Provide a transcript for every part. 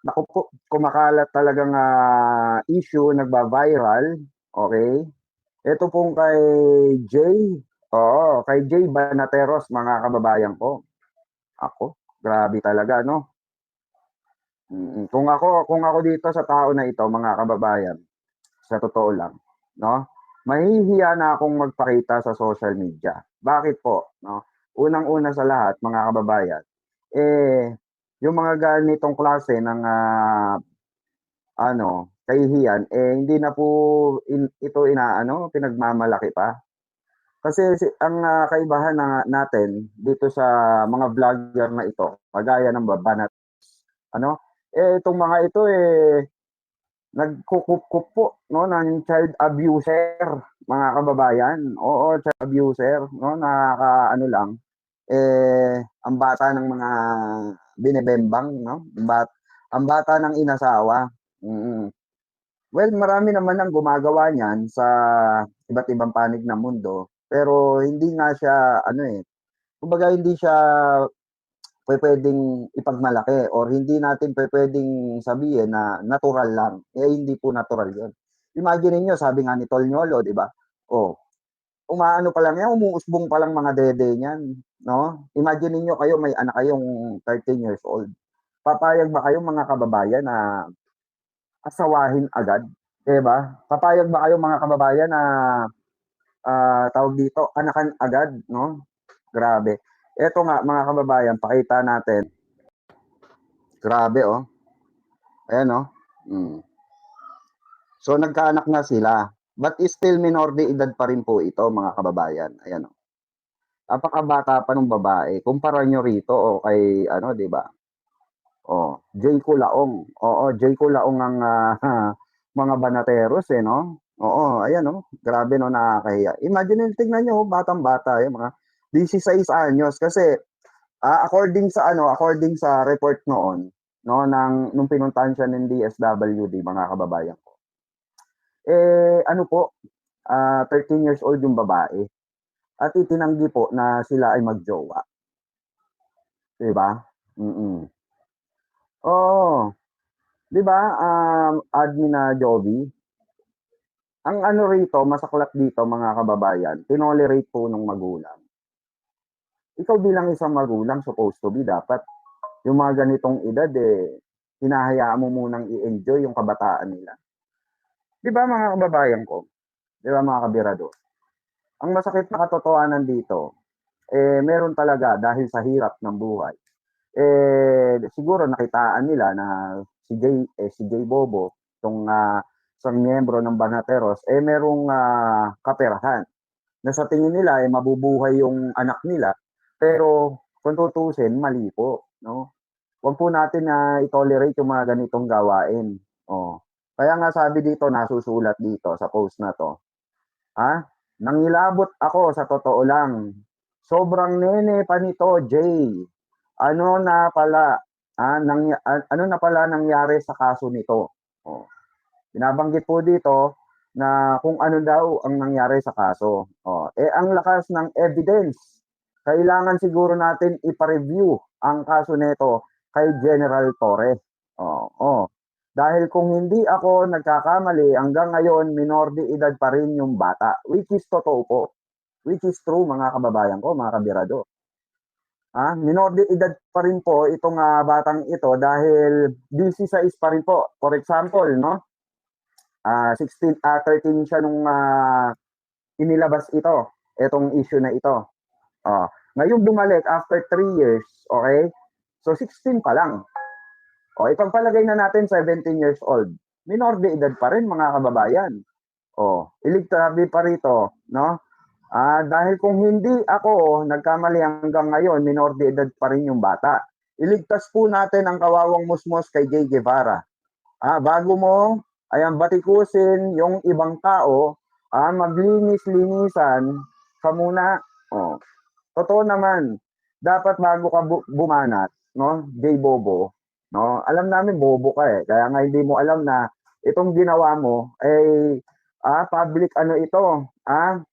naku po, kumakalat talagang issue, nagba-viral, okay? Ito pong kay Jay, oo, kay Jay Banateros, mga kababayan ko. Ako, grabe talaga, no? Kung ako dito sa tao na ito, mga kababayan, sa totoo lang, no? Mahihiya na akong magpakita sa social media. Bakit po, no? Unang-una sa lahat, mga kababayan, eh, yung mga ganitong klase ng kahihiyan, hindi na po ito pinagmamalaki pa. Kasi ang kaibahan natin dito sa mga vlogger na ito, kagaya ng Babanat, itong mga ito nagkukup po, no, ng child abuser, mga kababayan. Oo, child abuser, no, lang, ang bata ng mga binebembang, no, ang bata ng inasawa. Mm. Well, marami naman ang gumagawa niyan sa iba't ibang panig ng mundo, pero hindi nga siya kumbaga hindi siya pupuwedeng ipagmalaki or hindi natin pupuwedeng sabihin na natural lang, hindi po natural 'yun. Imagine niyo sabi nga ni Tolniolo 'di ba, oh, umaano pa lang 'yan, umuusbong pa lang mga dede niyan, 'no? Imagine niyo kayo may anak kayong 13 years old, papayag ba kayo mga kababayan na asawahin agad, 'di ba? Papayag ba kayo mga kababayan na, tawag dito, anakan agad, 'no? Grabe. Eto nga mga kababayan, pakita natin, grabe oh. Ayan, oh. Hmm. So nagkaanak na sila, but still minor de edad pa rin po ito, mga kababayan. Ayan, oh. Napakabata pa nung babae. Kumpara nyo rito kay 'di ba? Oh, Jay Culaong. Oo, Jay Culaong ang mga Banateros 'no? Oo, ayan, oh. Grabe 'no, nakakahiya. Imagine tingnan niyo, batang-bata, yung mga 16 anyos kasi according sa report noon, 'no, nung pinuntahan siya ng DSWD, mga kababayan ko. 13 years old yung babae at itinanggi po na sila ay magjowa, 'di ba? Mm. Oo, 'di ba, admin na Jovi, ang rito, masaklap dito, mga kababayan, tinolerate po nung magulang. Ikaw bilang isang magulang, supposed to be dapat yung mga ganitong edad, hinahayaan mo munang i-enjoy yung kabataan nila. 'Di ba mga kababayan ko? 'Di ba mga kabirado? Ang masakit na katotohanan dito, meron talaga dahil sa hirap ng buhay. Siguro nakitaan nila na si Jay Bobo, itong isang miyembro ng Banateros, merong kaperahan na sa tingin nila mabubuhay yung anak nila, pero kung tutusin, mali po, no? Huwag po natin na i-tolerate yung mga ganitong gawain. Oh. Kaya nga sabi dito, nasusulat dito sa post na to, nangilabot ako sa totoo lang. Sobrang nene pa nito, Jay. Ano na pala, ano na pala nangyari sa kaso nito? Oh. Binabanggit po dito na kung ano daw ang nangyari sa kaso. Oh, ang lakas ng evidence. Kailangan siguro natin ipa-review ang kaso nito kay General Torre. Oh, oh. Dahil kung hindi ako nagkakamali, hanggang ngayon minor de edad pa rin yung bata, which is totoo po. Which is true, mga kababayan ko, mga kabirado. Minor de edad pa rin po itong batang ito dahil 16 pa rin po. For example, no? 13 siya nung inilabas itong issue na ito. Ngayon bumalik after 3 years, okay? So 16 pa lang. Ipagpalagay na natin 17 years old. Minor de edad pa rin, mga kababayan. Iligtabi pa rito, no? Dahil kung hindi ako nagkamali hanggang ngayon, minor de edad pa rin yung bata. Iligtas po natin ang kawawang musmos kay Jay Guevara. Bago mo batikusin yung ibang tao, maglinis-linisan ka muna. Totoo naman, dapat bago ka bumanat, no, Jay Bobo, no, alam namin bobo ka kaya nga hindi mo alam na itong ginawa mo public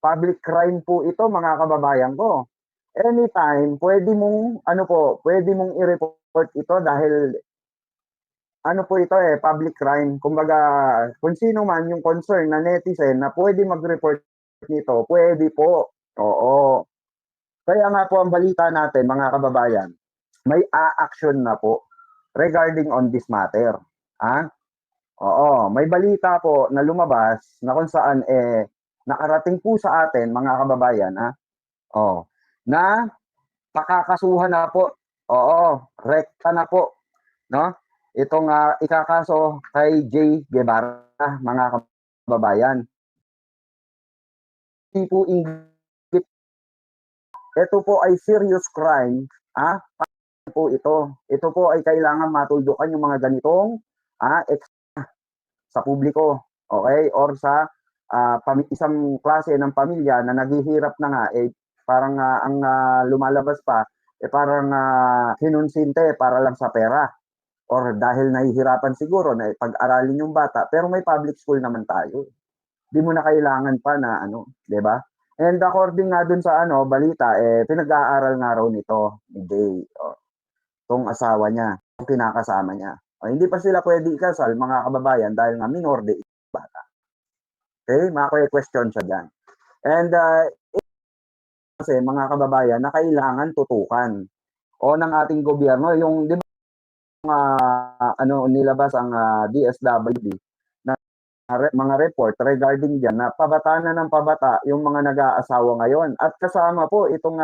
public crime po ito, mga kababayan ko. Anytime, pwede mong i-report ito dahil ano po ito, public crime. Kumbaga, kung sino man yung concern na netizen na pwede mag-report nito, pwede po. Oo. Kaya nga po ang balita natin, mga kababayan, may a-action na po regarding on this matter. Ah? Oo, may balita po na lumabas na kung saan nakarating po sa atin, mga kababayan, oh, na pakakasuhan na po. Oo, rekta na po, no? Itong ikakaso kay J. Guevara, mga kababayan. Hindi po inggit. Ito po ay serious crime, po ito. Ito po ay kailangan matuldukan yung mga ganitong sa publiko, okay? Or sa isang klase ng pamilya na naghihirap na nga, parang ang lumalabas pa, parang kinunsinte para lang sa pera. Or dahil nahihirapan siguro na pag-aralin yung bata, pero may public school naman tayo. Di mo na kailangan pa na di ba? And according nga dun sa balita, pinag-aaral nga raw nito ni Jay, tong asawa niya, tong kinakasama niya. Hindi pa sila pwede ikasal, mga kababayan, dahil nga minor de bata. Okay, maka-question siya dyan. And kasi mga kababayan na kailangan tutukan o ng ating gobyerno, yung di ba nilabas ang DSWD na mga report regarding diyan na pabata na ng pabata yung mga nag-aasawa ngayon. At kasama po itong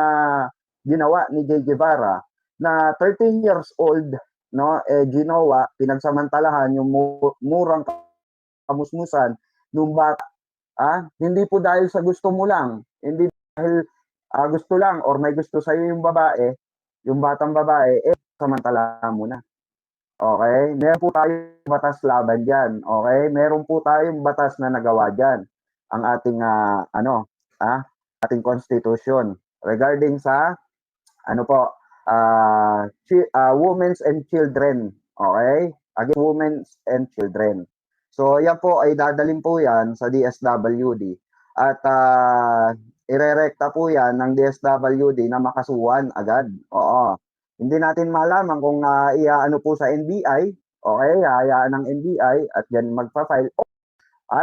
ginawa ni J. Guevara na 13 years old, no, ginawa, pinagsamantalahan yung murang kamusmusan nung bata. Hindi po dahil sa gusto mo lang, hindi dahil gusto lang or may gusto sa iyo yung babae, yung batang babae, samantalahan mo na. Okay? Meron po tayong batas laban diyan. Okay? Meron po tayong batas na nagawa diyan. Ang ating ating constitution regarding sa women's and children. Okay? Again, women's and children. So, yan po ay dadalhin po yan sa DSWD. At irerekta po yan ng DSWD na makasuhan agad. Oo. Hindi natin malaman kung iaano po sa NBI. Okay, hayaan ng NBI at yan magpa-file o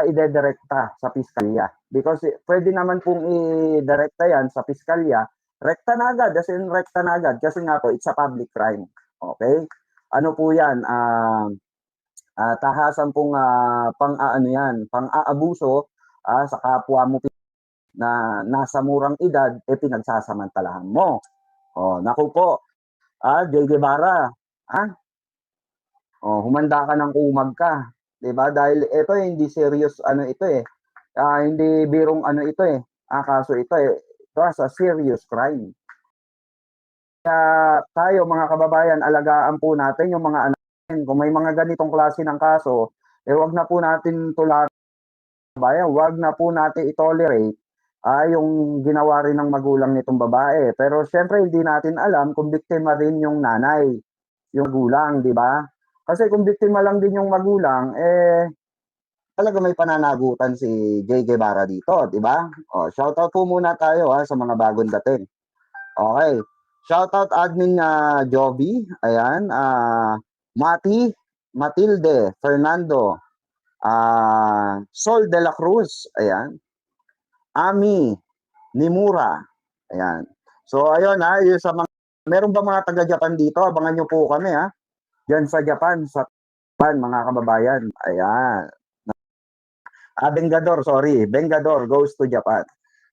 idedirekta sa piskalya. Because pwede naman pong i-direkta yan sa piskalya, rekta na agad, as in rekta na agad. Kasi nga po, it's a public crime. Okay? Ano po yan? Tahasan pong pang-aabuso sa kapwa mo na nasa murang edad, pinagsasamantalahan mo. Naku po, J. Guevara, humanda ka ng kumag ka. Diba? Dahil ito hindi serious ito hindi birong ito kaso ito ito as a serious crime. Kaya tayo mga kababayan, alagaan po natin yung mga anak natin. Kung may mga ganitong klase ng kaso, wag na po natin tularan, wag na po natin i-tolerate yung ginawa rin ng magulang nitong babae. Pero syempre hindi natin alam kung biktima rin yung nanay, yung magulang, di ba? Kasi kung biktima lang din yung magulang, talaga may pananagutan si J. Guevara dito, di ba? Shoutout po muna tayo sa mga bagong dating. Okay. Shoutout admin Joby, ayan, Matilde, Fernando, Sol de la Cruz, ayan, Ami, Nimura, ayan. So ayun yung sa mga, meron ba mga taga-Japan dito? Abangan nyo po kami diyan sa Japan, mga kababayan, ayan. Bengador goes to Japan.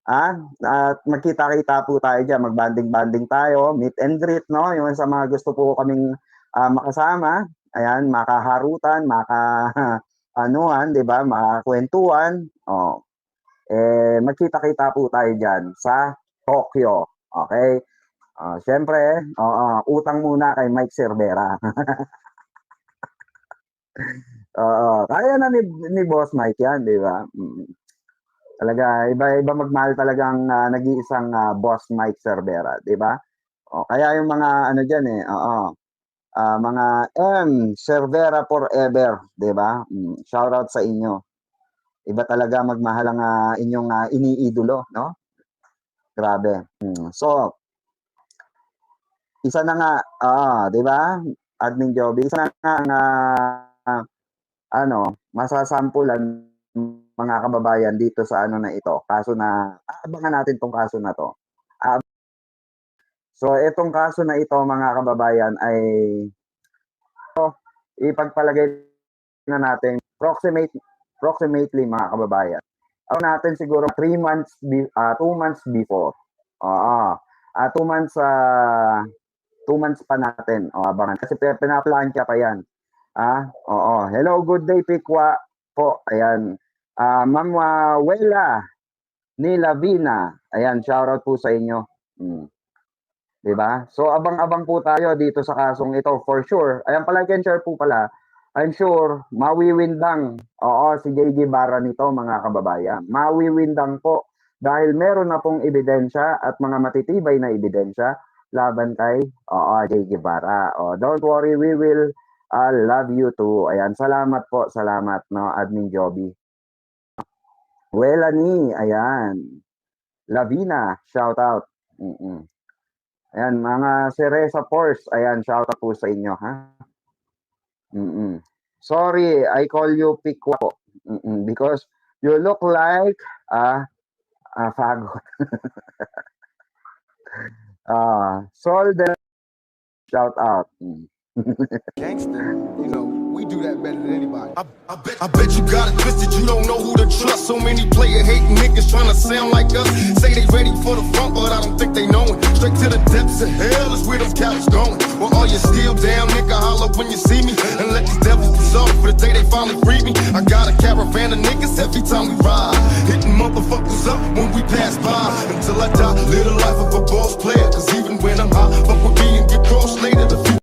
At magkita-kita po tayo diyan, magbanding-banding tayo, meet and greet, no? Yung sa mga gusto po kaming makasama, ayan, makaharutan, di ba? Makakwentuhan. Magkita-kita po tayo diyan sa Tokyo. Okay? Syempre, utang muna kay Mike Cervera. Kaya na ni Boss Mike yan, di ba? Talaga, iba magmahal talagang nag-iisang Boss Mike Cervera, di ba? Kaya yung mga dyan mga Cervera forever, di ba? Shout out sa inyo. Iba talaga magmahal ang inyong iniidolo, no? Grabe. So, isa na nga, di ba? Admin Joby, isa na ang masasampulan mga kababayan dito sa ano na ito, kaso na aabangan natin 'tong kaso na 'to. So itong kaso na ito mga kababayan ay ipagpalagay na natin approximately mga kababayan. Ano natin siguro 2 months before. Oo. 2 months 2 months pa natin. Abangan kasi pinaplantya pa 'yan. Oo. Hello, good day Pikwa po. Ayan. Ma'am Wela ni Lavina. Ayan, shoutout po sa inyo. 'Di ba? So abang-abang po tayo dito sa kasong ito for sure. Ayan pala, can share po pala. I'm sure mawiwindang. Oo, si JG Barra nito mga kababayan. Mawiwindang po dahil meron na pong ebidensya at mga matitibay na ebidensya laban kay JG Barra. Don't worry, we will love you too. Ayan, salamat po, salamat no, Admin Joby. Welani, ayan. Lavina, shout out. Ayan, mga Cereza Force, ayan, shout out po sa inyo, ha? Sorry, I call you Pikwa po. Because you look like fagot. Sol de shout out. Gangster, you know, we do that better than anybody. I bet you got it twisted, you don't know who to trust. So many player hating niggas trying to sound like us. Say they ready for the front, but I don't think they know it. Straight to the depths of hell is where them cowards going. Well, all you still down, nigga, holler when you see me. And let these devils dissolve for the day they finally free me. I got a caravan of niggas every time we ride. Hitting motherfuckers up when we pass by. Until I die, live the life of a boss player. Cause even when I'm high, fuck with me and get crossed later. The